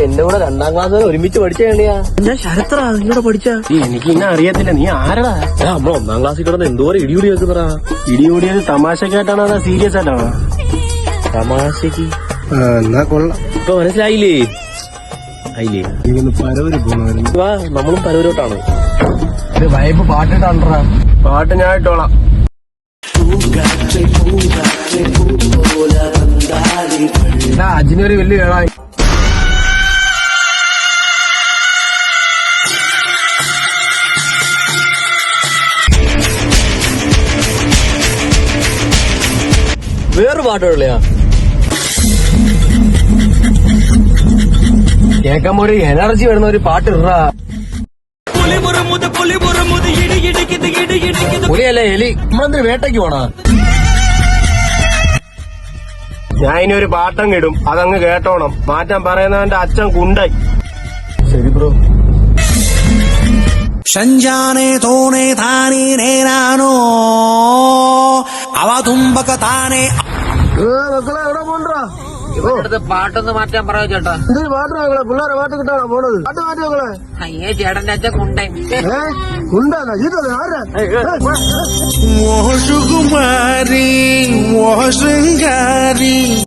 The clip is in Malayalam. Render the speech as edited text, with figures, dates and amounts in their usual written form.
എന്റെ കൂടെ 2ാം ക്ലാസ് വരെ ഒരുമിച്ച് പഠിച്ചാ ഞാൻ ശരത്രാ നിന്നോട് പഠിച്ച. എനിക്ക് ഇന്നെ അറിയത്തില്ല. നീ ആരടാ? നമ്മൾ 1ാം ക്ലാസ്സിൽ കിടന്ന് എന്തോരം ഇടിയൂടി വെക്കുന്നറാ. ഇടികൂടിയത് തമാശക്കായിട്ടാണോ അതാ സീരിയസ് ആയിട്ടാണോ? തമാശക്ക്. എന്നാ കൊള്ളാം. ഇപ്പൊ മനസ്സിലായില്ലേ? ആയില്ലേ? പരവര് പോണായിരുന്നു. വാ, നമ്മളും പരവരോട്ടാണ്. വൈബ് പാട്ടിട്ടാണ്ടാ. പാട്ട് ഞാൻ ഇട്ടോളാം. അജിനൊരു വലിയ വേളായി. വേറൊരു പാട്ടുകളിയാ കേൾക്കുമ്പോ ഒരു എനർജി വരുന്ന ഒരു പാട്ട് ഇടാ. പുലിയല്ലേ എലി? നമ്മളെന്തൊരു വേട്ടയ്ക്ക് പോണ? ഞാൻ ഇനി ഒരു പാട്ടം കിടും, അതങ്ങ് കേട്ടോണം. മാറ്റാൻ പറയുന്നവന്റെ അച്ഛൻ കുണ്ടായി. ശരി ബ്രോ. ಸಂಜಾನೆ ತೋನೆ ತಾನೇ ನೇನಾನೋ അവ തുമ്പക താനെ. മക്കളെ എവിടെ പോണ്ടാ? പാട്ടൊന്ന് മാറ്റാൻ പറയാ ചേട്ടാ. എന്തൊരു പാട്ടാ മക്കളെ? പിള്ളേരെ പാട്ട് കിട്ടാണോ പോണത്? പാട്ട് മാറ്റി മക്കളെ. അയ്യേ ചേട്ടന്റെ അച്ഛൻ കൊണ്ടേ ഉണ്ടാ ഇത് ആരാ? ഓ സുകുമാരി ഓ ശൃംഗാരി